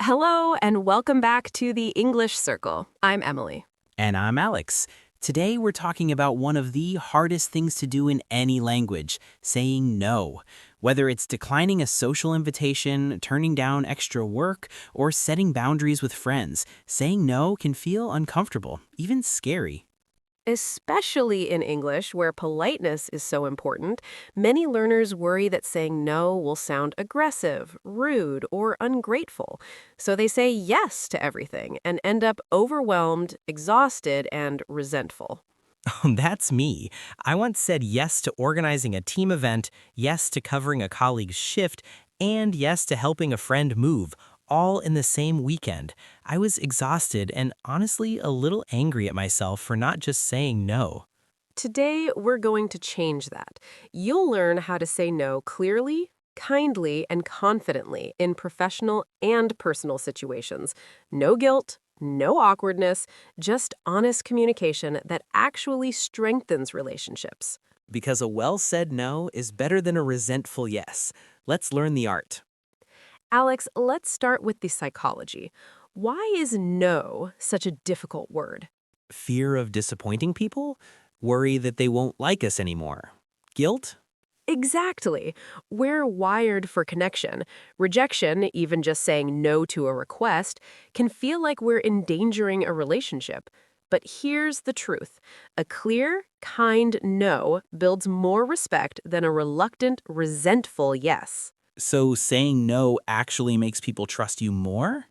Hello, and welcome back to the English Circle. I'm Emily. And I'm Alex. Today we're talking about one of the hardest things to do in any language, saying no. Whether it's declining a social invitation, turning down extra work, or setting boundaries with friends, saying no can feel uncomfortable, even scary. Especially in English, where politeness is so important, many learners worry that saying no will sound aggressive, rude, or ungrateful. So they say yes to everything and end up overwhelmed, exhausted, and resentful. That's me. I once said yes to organizing a team event, yes to covering a colleague's shift, and yes to helping a friend move, all in the same weekend. I was exhausted and honestly a little angry at myself for not just saying no. Today, we're going to change that. You'll learn how to say no clearly, kindly, and confidently in professional and personal situations. No guilt, no awkwardness, just honest communication that actually strengthens relationships. Because a well-said no is better than a resentful yes. Let's learn the art. Alex, let's start with the psychology. Why is no such a difficult word? Fear of disappointing people? Worry that they won't like us anymore. Guilt? Exactly. We're wired for connection. Rejection, even just saying no to a request, can feel like we're endangering a relationship. But here's the truth. A clear, kind no builds more respect than a reluctant, resentful yes. So saying no actually makes people trust you more?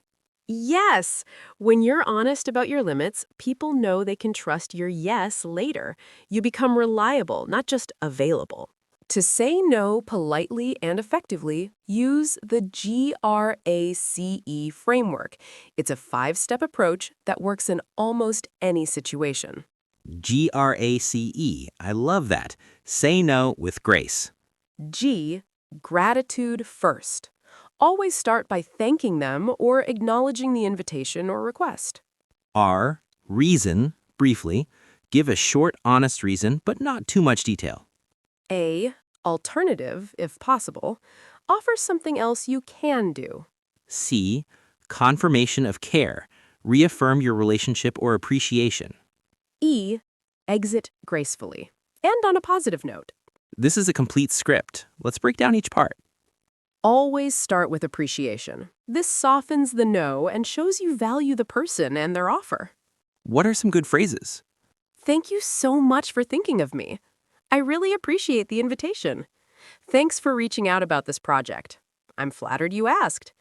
Yes! When you're honest about your limits, people know they can trust your yes later. You become reliable, not just available. To say no politely and effectively, use the G.R.A.C.E Framework. It's a 5-step approach that works in almost any situation. G.R.A.C.E. I love that. Say no with grace. G. Gratitude first. Always start by thanking them or acknowledging the invitation or request. R. Reason, briefly. Give a short, honest reason, but not too much detail. A. Alternative, if possible. Offer something else you can do. C. Confirmation of care. Reaffirm your relationship or appreciation. E. Exit gracefully. And on a positive note. This is a complete script. Let's break down each part. Always start with appreciation. This softens the no and shows you value the person and their offer. What are some good phrases? Thank you so much for thinking of me. I really appreciate the invitation. Thanks for reaching out about this project. I'm flattered you asked.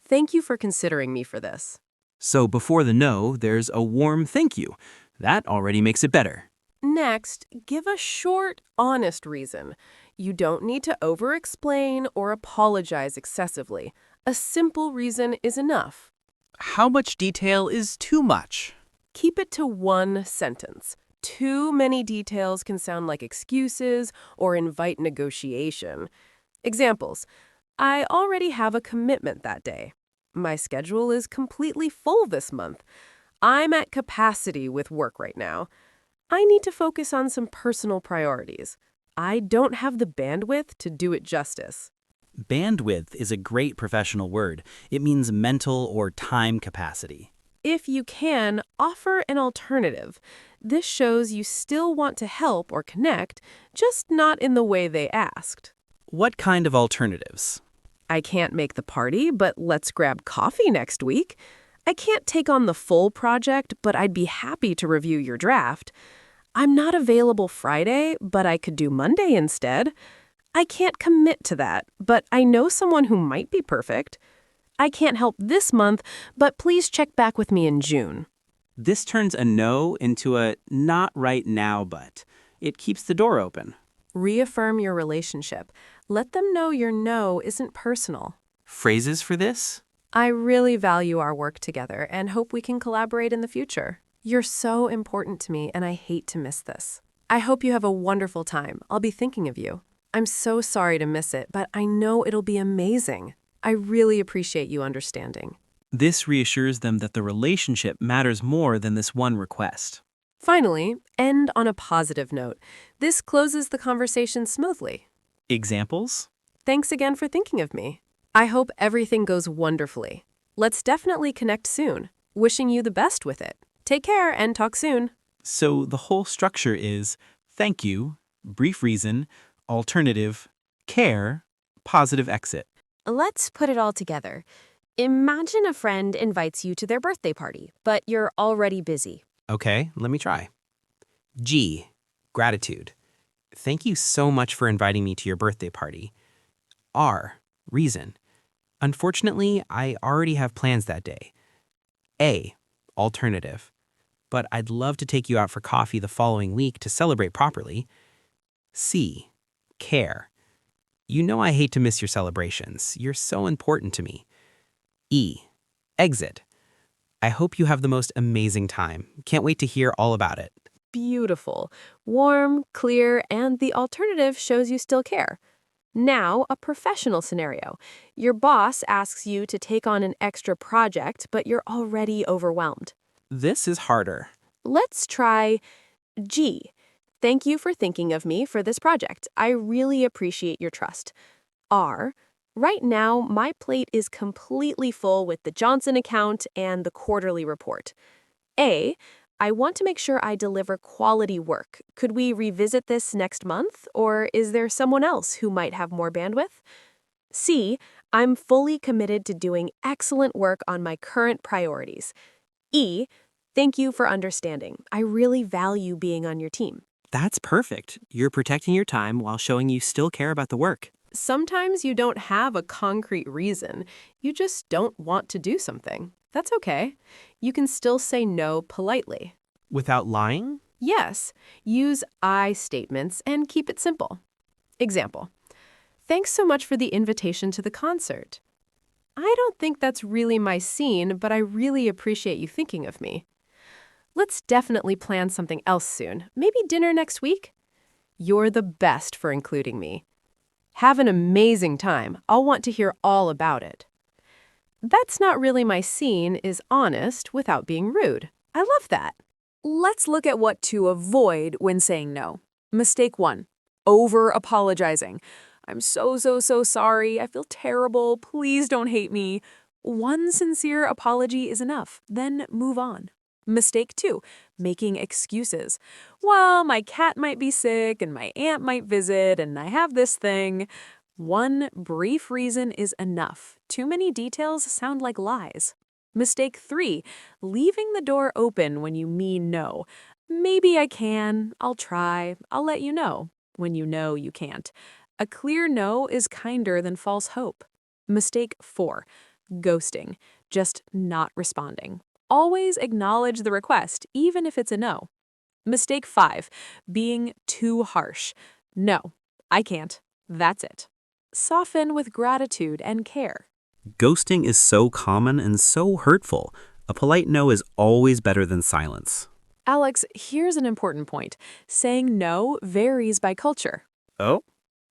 Thank you for considering me for this. So before the no, there's a warm thank you. That already makes it better. Next, give a short, honest reason. You don't need to over-explain or apologize excessively. A simple reason is enough. How much detail is too much? Keep it to one sentence. Too many details can sound like excuses or invite negotiation. Examples: I already have a commitment that day. My schedule is completely full this month. I'm at capacity with work right now. I need to focus on some personal priorities. I don't have the bandwidth to do it justice. Bandwidth is a great professional word. It means mental or time capacity. If you can, offer an alternative. This shows you still want to help or connect, just not in the way they asked. What kind of alternatives? I can't make the party, but let's grab coffee next week. I can't take on the full project, but I'd be happy to review your draft. I'm not available Friday, but I could do Monday instead. I can't commit to that, but I know someone who might be perfect. I can't help this month, but please check back with me in June. This turns a no into a not right now, but. It keeps the door open. Reaffirm your relationship. Let them know your no isn't personal. Phrases for this? I really value our work together and hope we can collaborate in the future. You're so important to me, and I hate to miss this. I hope you have a wonderful time. I'll be thinking of you. I'm so sorry to miss it, but I know it'll be amazing. I really appreciate you understanding. This reassures them that the relationship matters more than this one request. Finally, end on a positive note. This closes the conversation smoothly. Examples? Thanks again for thinking of me. I hope everything goes wonderfully. Let's definitely connect soon. Wishing you the best with it. Take care and talk soon. So the whole structure is thank you, brief reason, alternative, care, positive exit. Let's put it all together. Imagine a friend invites you to their birthday party, but you're already busy. Okay, let me try. G. Gratitude. Thank you so much for inviting me to your birthday party. R. Reason. Unfortunately, I already have plans that day. A. Alternative. But I'd love to take you out for coffee the following week to celebrate properly. C. Care. You know I hate to miss your celebrations. You're so important to me. E. Exit. I hope you have the most amazing time. Can't wait to hear all about it. Beautiful. Warm, clear, and the alternative shows you still care. Now, a professional scenario. Your boss asks you to take on an extra project, but you're already overwhelmed. This is harder. Let's try G. Thank you for thinking of me for this project. I really appreciate your trust. R. Right now, my plate is completely full with the Johnson account and the quarterly report. A. I want to make sure I deliver quality work. Could we revisit this next month, or is there someone else who might have more bandwidth? C. I'm fully committed to doing excellent work on my current priorities. E. Thank you for understanding. I really value being on your team. That's perfect. You're protecting your time while showing you still care about the work. Sometimes you don't have a concrete reason. You just don't want to do something. That's okay. You can still say no politely. Without lying? Yes, use I statements and keep it simple. Example: Thanks so much for the invitation to the concert. I don't think that's really my scene, but I really appreciate you thinking of me. Let's definitely plan something else soon. Maybe dinner next week? You're the best for including me. Have an amazing time. I'll want to hear all about it. That's not really my scene is honest without being rude. I love that. Let's look at what to avoid when saying no. Mistake 1. Over-apologizing. I'm so sorry. I feel terrible. Please don't hate me. One sincere apology is enough. Then move on. Mistake 2. Making excuses. Well, my cat might be sick and my aunt might visit and I have this thing. One brief reason is enough. Too many details sound like lies. Mistake 3. Leaving the door open when you mean no. Maybe I can. I'll try. I'll let you know. When you know you can't. A clear no is kinder than false hope. Mistake 4. Ghosting. Just not responding. Always acknowledge the request, even if it's a no. Mistake 5. Being too harsh. No, I can't. That's it. Soften with gratitude and care. Ghosting is so common and so hurtful. A polite no is always better than silence. Alex, here's an important point. Saying no varies by culture. Oh?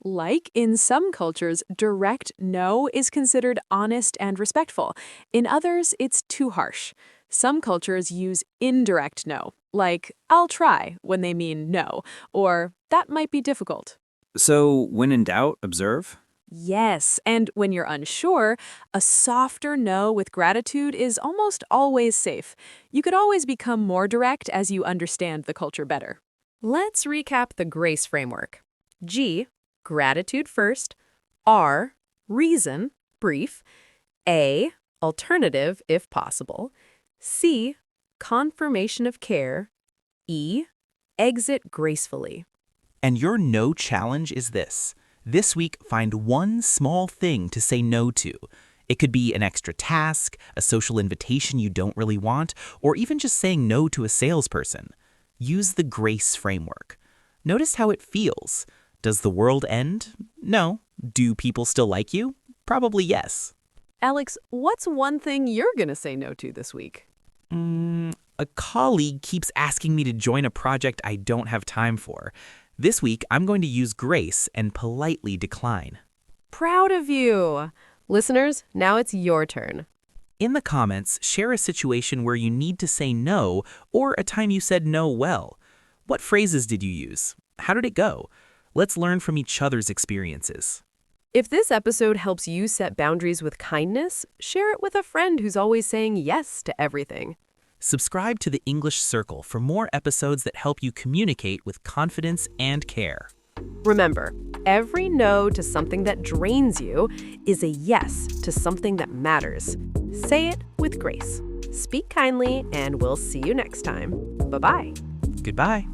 Like in some cultures, direct no is considered honest and respectful. In others, it's too harsh. Some cultures use indirect no, like I'll try when they mean no, or that might be difficult. So, when in doubt, observe? Yes, and when you're unsure, a softer no with gratitude is almost always safe. You could always become more direct as you understand the culture better. Let's recap the G.R.A.C.E Framework. G. Gratitude first. R. Reason, brief. A. Alternative, if possible. C. Confirmation of care. E. Exit gracefully. And your no challenge is this. This week, find one small thing to say no to. It could be an extra task, a social invitation you don't really want, or even just saying no to a salesperson. Use the G.R.A.C.E Framework. Notice how it feels. Does the world end? No. Do people still like you? Probably yes. Alex, what's one thing you're going to say no to this week? A colleague keeps asking me to join a project I don't have time for. This week, I'm going to use G.R.A.C.E and politely decline. Proud of you. Listeners, now it's your turn. In the comments, share a situation where you need to say no or a time you said no well. What phrases did you use? How did it go? Let's learn from each other's experiences. If this episode helps you set boundaries with kindness, share it with a friend who's always saying yes to everything. Subscribe to the English Circle for more episodes that help you communicate with confidence and care. Remember, every no to something that drains you is a yes to something that matters. Say it with grace. Speak kindly, and we'll see you next time. Bye-bye. Goodbye.